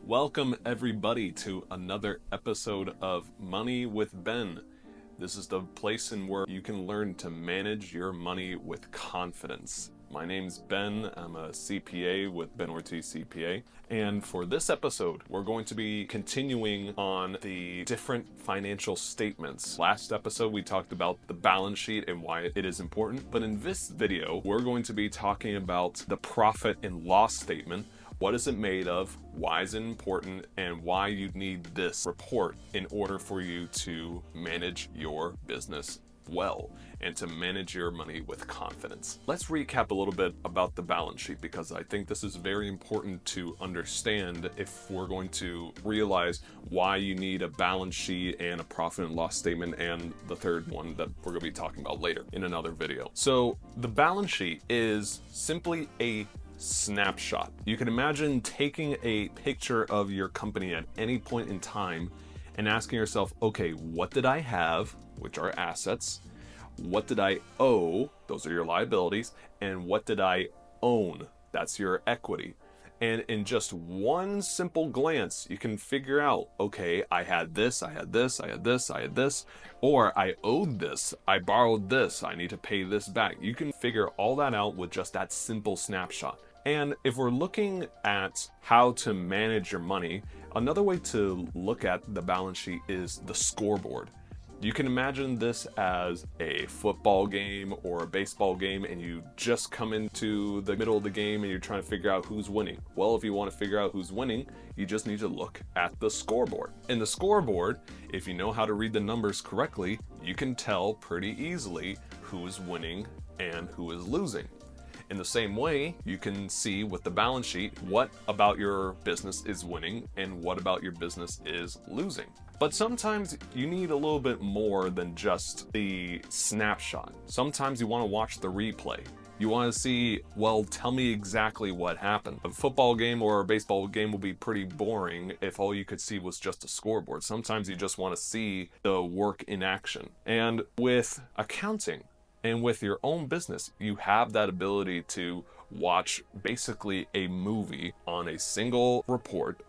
Welcome everybody to another episode of Money with Ben. This is the place in where you can learn to manage your money with confidence. My name's Ben. I'm a CPA with Ben Ortiz CPA. And for this episode, we're going to be continuing on the different financial statements. Last episode, we talked about the balance sheet and why it is important. But in this video, we're going to be talking about the profit and loss statement. What is it made of? Why is it important? And why you need this report in order for you to manage your business well and to manage your money with confidence. Let's recap a little bit about the balance sheet because I think this is very important to understand if we're going to realize why you need a balance sheet and a profit and loss statement and the third one that we're going to be talking about later in another video. So the balance sheet is simply a snapshot. You can imagine taking a picture of your company at any point in time and asking yourself, okay, what did I have, which are assets? What did I owe? Those are your liabilities. And what did I own? That's your equity. And in just one simple glance, you can figure out, okay, I had this, I had this, I had this, I had this, or I owed this, I borrowed this, I need to pay this back. You can figure all that out with just that simple snapshot. And if we're looking at how to manage your money, another way to look at the balance sheet is the scoreboard. You can imagine this as a football game or a baseball game and you just come into the middle of the game and you're trying to figure out who's winning. Well, if you want to figure out who's winning, you just need to look at the scoreboard. In the scoreboard, if you know how to read the numbers correctly, you can tell pretty easily who is winning and who is losing. In the same way, you can see with the balance sheet what about your business is winning and what about your business is losing. But sometimes you need a little bit more than just the snapshot. Sometimes you want to watch the replay. You want to see, well, tell me exactly what happened. A football game or a baseball game will be pretty boring if all you could see was just a scoreboard. Sometimes you just want to see the work in action. And with accounting, and with your own business, you have that ability to watch basically a movie on a single report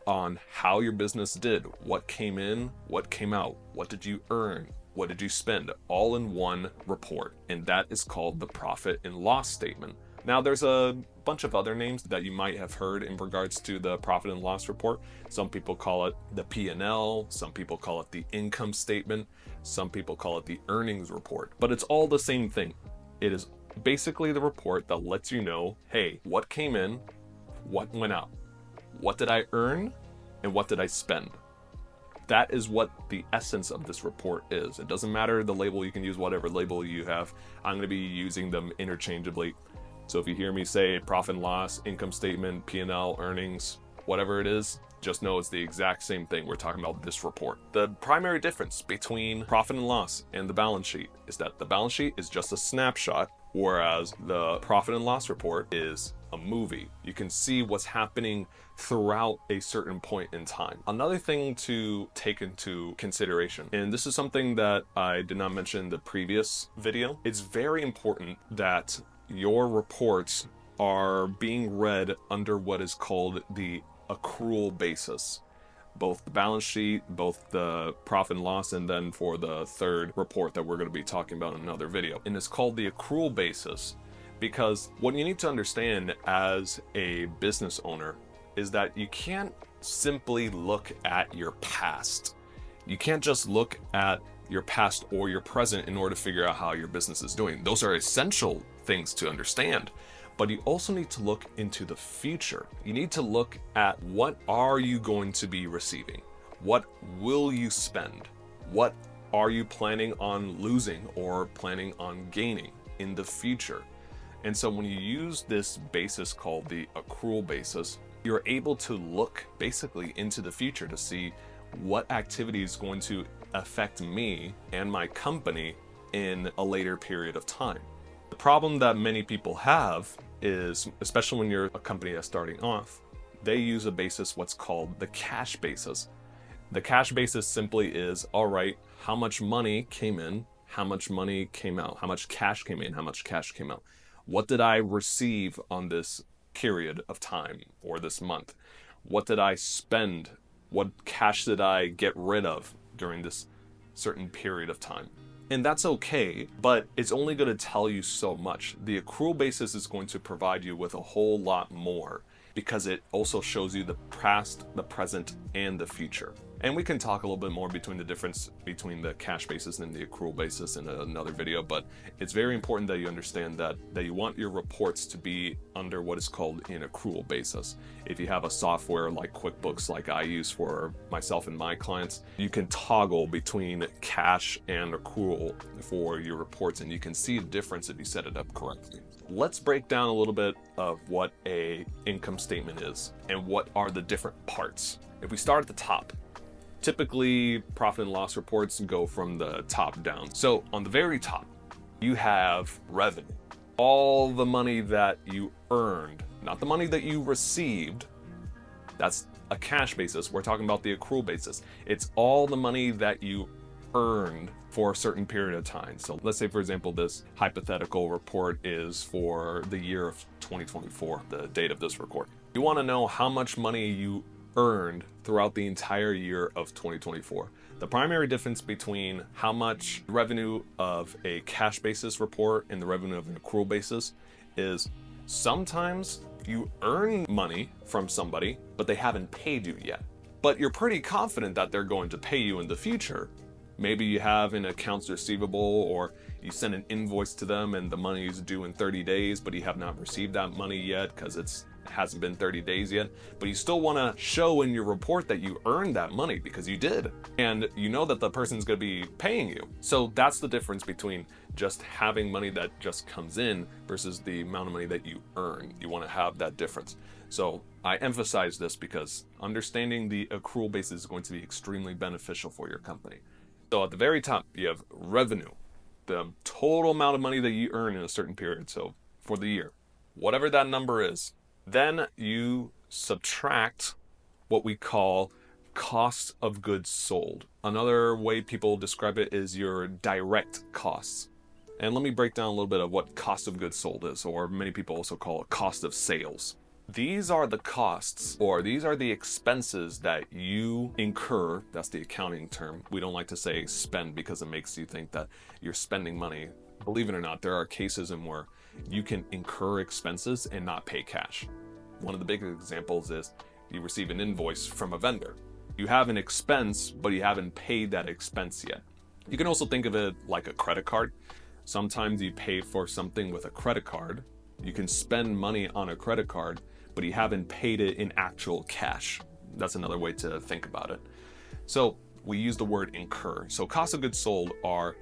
on how your business did, what came in, what came out, what did you earn, what did you spend, all in one report. And that is called the profit and loss statement. Now, there's a bunch of other names that you might have heard in regards to the profit and loss report. Some people call it the P&L, some people call it the income statement, some people call it the earnings report, but it's all the same thing. It is basically the report that lets you know, hey, what came in, what went out, what did I earn, and what did I spend? That is what the essence of this report is. It doesn't matter the label, you can use whatever label you have. I'm going to be using them interchangeably. So if you hear me say profit and loss, income statement, P&L, earnings, whatever it is, just know it's the exact same thing. We're talking about this report. The primary difference between profit and loss and the balance sheet is that the balance sheet is just a snapshot, whereas the profit and loss report is a movie. You can see what's happening throughout a certain point in time. Another thing to take into consideration, and this is something that I did not mention in the previous video, it's very important that your reports are being read under what is called the accrual basis. Both the balance sheet, both the profit and loss, and then for the third report that we're going to be talking about in another video. And it's called the accrual basis because what you need to understand as a business owner is that you can't simply look at your past. You can't just look at your past or your present in order to figure out how your business is doing. Those are essential things to understand. But you also need to look into the future. You need to look at what are you going to be receiving? What will you spend? What are you planning on losing or planning on gaining in the future? And so when you use this basis called the accrual basis, you're able to look basically into the future to see what activity is going to affect me and my company in a later period of time. The problem that many people have is, especially when you're a company that's starting off, they use a basis what's called the cash basis. The cash basis simply is, all right, how much money came in, how much money came out, how much cash came in, how much cash came out. What did I receive on this period of time or this month? what did I spend? What cash did I get rid of during this certain period of time? And that's okay, but it's only going to tell you so much. The accrual basis is going to provide you with a whole lot more because it also shows you the past, the present, and the future. And we can talk a little bit more between the difference between the cash basis and the accrual basis in another video, but it's very important that you understand that you want your reports to be under what is called an accrual basis. If you have a software like QuickBooks, like I use for myself and my clients, you can toggle between cash and accrual for your reports, and you can see the difference if you set it up correctly. Let's break down a little bit of what a income statement is and what are the different parts. If we start at the top, typically profit and loss reports go from the top down. So on the very top, you have revenue. All the money that you earned, not the money that you received. That's a cash basis. We're talking about the accrual basis. It's all the money that you earned for a certain period of time. So let's say, for example, this hypothetical report is for the year of 2024, the date of this report. You want to know how much money you earned throughout the entire year of 2024. The primary difference between how much revenue of a cash basis report and the revenue of an accrual basis is sometimes you earn money from somebody, but they haven't paid you yet. But you're pretty confident that they're going to pay you in the future. Maybe you have an accounts receivable, or you send an invoice to them and the money is due in 30 days, but you have not received that money yet because it hasn't been 30 days yet. But you still want to show in your report that you earned that money because you did. And you know that the person's going to be paying you. So that's the difference between just having money that just comes in versus the amount of money that you earn. You want to have that difference. So I emphasize this because understanding the accrual basis is going to be extremely beneficial for your company. So at the very top, you have revenue, the total amount of money that you earn in a certain period. So for the year, whatever that number is, then you subtract what we call cost of goods sold. Another way people describe it is your direct costs. And let me break down a little bit of what cost of goods sold is, or many people also call it cost of sales. These are the costs, or these are the expenses that you incur. That's the accounting term. We don't like to say spend because it makes you think that you're spending money. Believe it or not, there are cases in where you can incur expenses and not pay cash. One of the big examples is you receive an invoice from a vendor. You have an expense, but you haven't paid that expense yet. You can also think of it like a credit card. Sometimes you pay for something with a credit card. You can spend money on a credit card, but you haven't paid it in actual cash. That's another way to think about it. So we use the word incur. So cost of goods sold are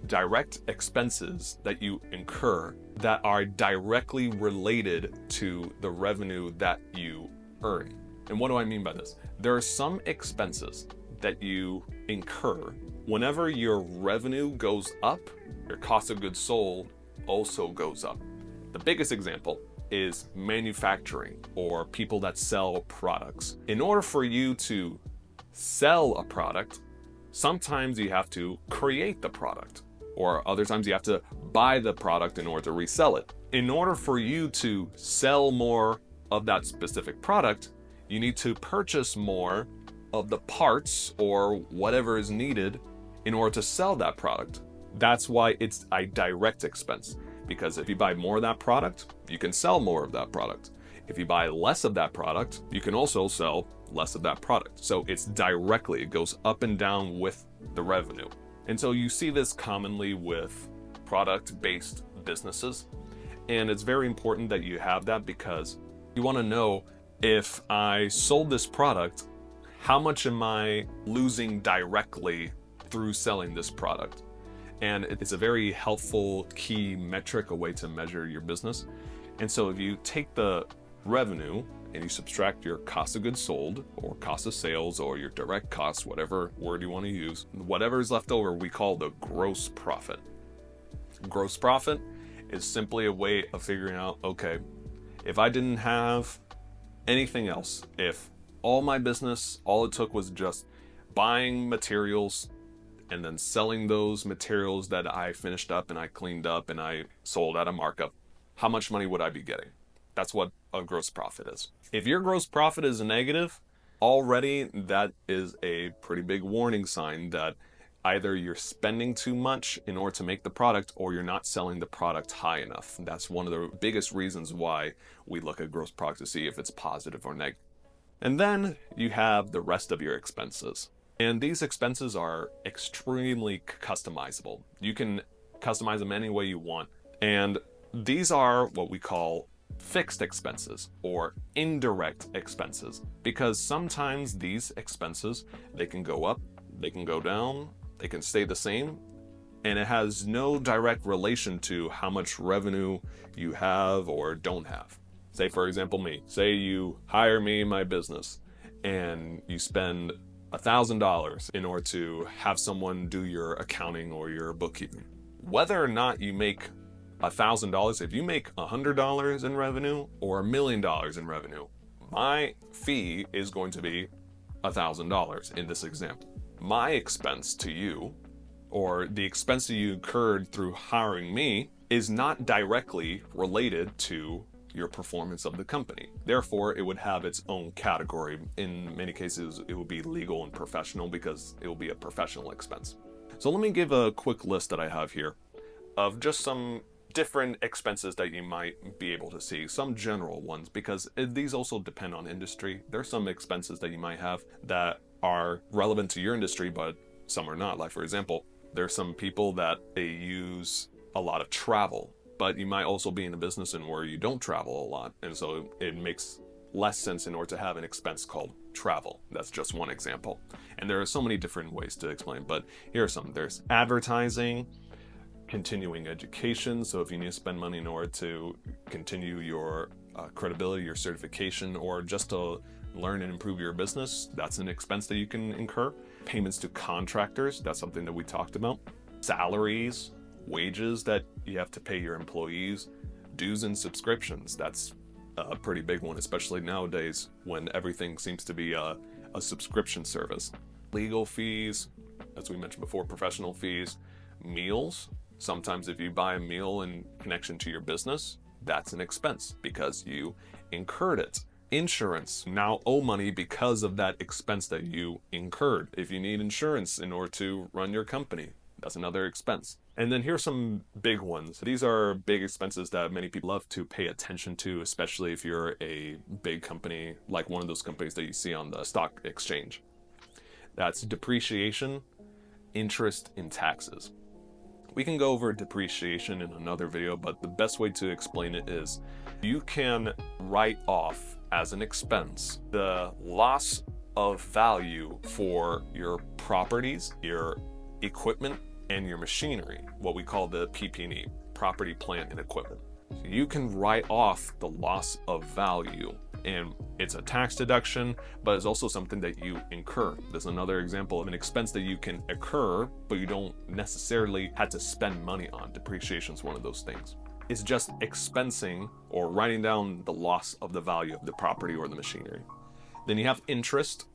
direct expenses that you incur that are directly related to the revenue that you earn. And what do I mean by this? There are some expenses that you incur whenever your revenue goes up, your cost of goods sold also goes up. The biggest example is manufacturing or people that sell products. In order for you to sell a product, sometimes you have to create the product, or other times you have to buy the product in order to resell it. In order for you to sell more of that specific product, you need to purchase more of the parts or whatever is needed in order to sell that product. That's why it's a direct expense. Because if you buy more of that product, you can sell more of that product. If you buy less of that product, you can also sell less of that product. So it's directly, it goes up and down with the revenue. And so you see this commonly with product-based businesses. And it's very important that you have that because you want to know, if I sold this product, how much am I losing directly through selling this product? And it's a very helpful key metric, a way to measure your business. And so if you take the revenue and you subtract your cost of goods sold or cost of sales or your direct costs, whatever word you want to use, whatever is left over, we call the gross profit. Gross profit is simply a way of figuring out, okay, if I didn't have anything else, if all my business, all it took was just buying materials and then selling those materials that I finished up and I cleaned up and I sold at a markup, how much money would I be getting? That's what a gross profit is. If your gross profit is negative, already that is a pretty big warning sign that either you're spending too much in order to make the product or you're not selling the product high enough. That's one of the biggest reasons why we look at gross profit to see if it's positive or negative. And then you have the rest of your expenses. And these expenses are extremely customizable. You can customize them any way you want. And these are what we call fixed expenses or indirect expenses, because sometimes these expenses, they can go up, they can go down, they can stay the same, and it has no direct relation to how much revenue you have or don't have. Say, for example, me. Say you hire me in my business and you spend $1,000 in order to have someone do your accounting or your bookkeeping. Whether or not you make $1,000, if you make $100 in revenue or $1 million in revenue, my fee is going to be $1,000 in this example. My expense to you, or the expense that you incurred through hiring me, is not directly related to your performance of the company. Therefore, it would have its own category. In many cases, it would be legal and professional because it will be a professional expense. So let me give a quick list that I have here of just some different expenses that you might be able to see, some general ones, because these also depend on industry. There's some expenses that you might have that are relevant to your industry, but some are not. Like, for example, there's some people that they use a lot of travel, but you might also be in a business in where you don't travel a lot, and so it makes less sense in order to have an expense called travel. That's just one example. And there are so many different ways to explain, but here are some. There's advertising, continuing education. So if you need to spend money in order to continue your credibility, your certification, or just to learn and improve your business, that's an expense that you can incur. Payments to contractors, that's something that we talked about. Salaries, wages that you have to pay your employees, dues and subscriptions, that's a pretty big one, especially nowadays when everything seems to be a subscription service. Legal fees, as we mentioned before, professional fees, meals. Sometimes if you buy a meal in connection to your business, that's an expense because you incurred it. Insurance, now owe money because of that expense that you incurred. If you need insurance in order to run your company, that's another expense. And then here's some big ones. These are big expenses that many people love to pay attention to, especially if you're a big company, like one of those companies that you see on the stock exchange. That's depreciation, interest, and taxes. We can go over depreciation in another video, but the best way to explain it is you can write off as an expense the loss of value for your properties, your equipment, and your machinery, what we call the PP&E, property, plant, and equipment. So you can write off the loss of value, and it's a tax deduction, but it's also something that you incur. There's another example of an expense that you can incur, but you don't necessarily have to spend money on. Depreciation is one of those things. It's just expensing or writing down the loss of the value of the property or the machinery. Then you have interest.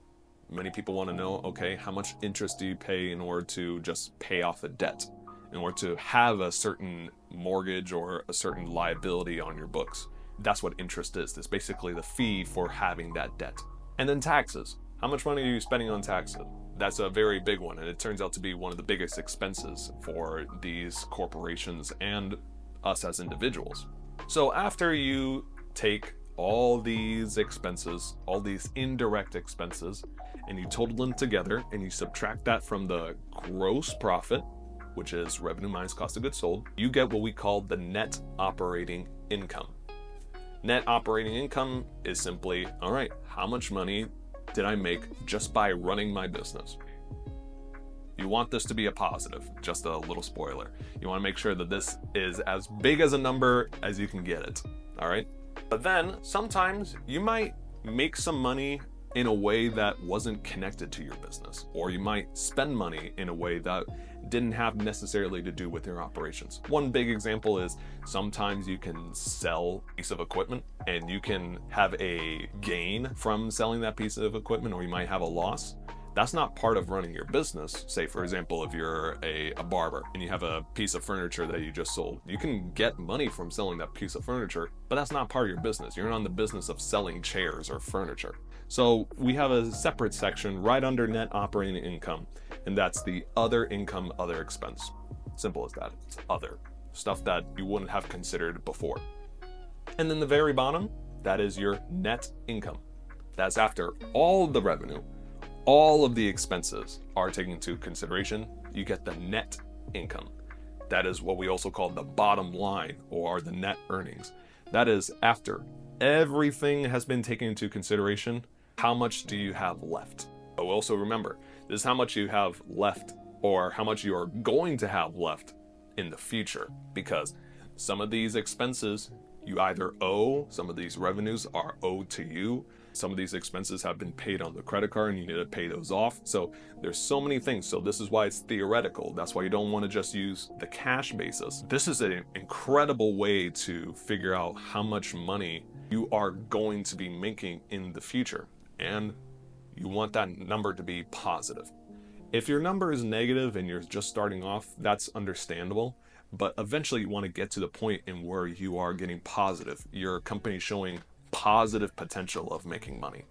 Many people want to know, okay, how much interest do you pay in order to just pay off a debt, in order to have a certain mortgage or a certain liability on your books? That's what interest is. It's basically the fee for having that debt. And then taxes. How much money are you spending on taxes? That's a very big one, and it turns out to be one of the biggest expenses for these corporations and us as individuals. So after you take all these expenses, all these indirect expenses, and you total them together and you subtract that from the gross profit, which is revenue minus cost of goods sold, you get what we call the net operating income. Net operating income is simply, all right, how much money did I make just by running my business? You want this to be a positive, just a little spoiler. You want to make sure that this is as big as a number as you can get it, all right? But then sometimes you might make some money in a way that wasn't connected to your business, or you might spend money in a way that didn't have necessarily to do with your operations. One big example is sometimes you can sell a piece of equipment and you can have a gain from selling that piece of equipment, or you might have a loss. That's not part of running your business. Say, for example, if you're a barber and you have a piece of furniture that you just sold, you can get money from selling that piece of furniture, but that's not part of your business. You're not in the business of selling chairs or furniture. So we have a separate section right under net operating income, and that's the other income, other expense. Simple as that. It's other stuff that you wouldn't have considered before. And then the very bottom, that is your net income. That's after all the revenue, all of the expenses are taken into consideration, you get the net income. That is what we also call the bottom line, or the net earnings. That is after everything has been taken into consideration, how much do you have left? But also remember, this is how much you have left, or how much you are going to have left in the future, because some of these expenses you either owe, some of these revenues are owed to you, some of these expenses have been paid on the credit card and you need to pay those off. So there's so many things. So this is why it's theoretical. That's why you don't want to just use the cash basis. This is an incredible way to figure out how much money you are going to be making in the future. And you want that number to be positive. If your number is negative and you're just starting off, that's understandable. But eventually you want to get to the point in where you are getting positive. Your company showing positive potential of making money.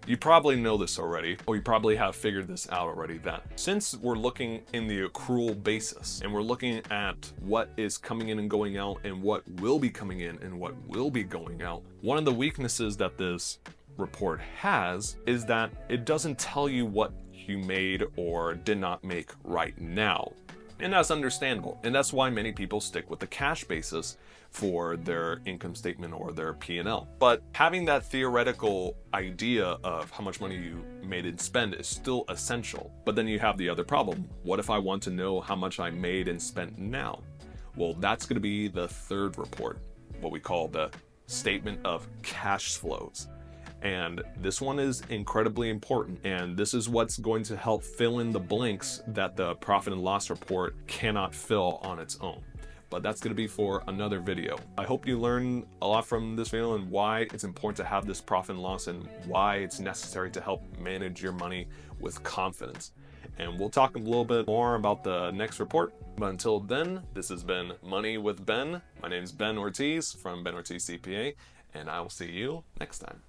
You probably know this already, or you probably have figured this out already, that since we're looking in the accrual basis and we're looking at what is coming in and going out and what will be coming in and what will be going out, one of the weaknesses that this report has is that it doesn't tell you what you made or did not make right now. And that's understandable. And that's why many people stick with the cash basis for their income statement or their P&L. But having that theoretical idea of how much money you made and spent is still essential. But then you have the other problem. What if I want to know how much I made and spent now? Well, that's going to be the third report, what we call the statement of cash flows. And this one is incredibly important, and this is what's going to help fill in the blanks that the profit and loss report cannot fill on its own. But that's going to be for another video. I hope you learned a lot from this video and why it's important to have this profit and loss and why it's necessary to help manage your money with confidence. And we'll talk a little bit more about the next report. But until then, this has been Money with Ben. My name is Ben Ortiz from Ben Ortiz CPA, and I will see you next time.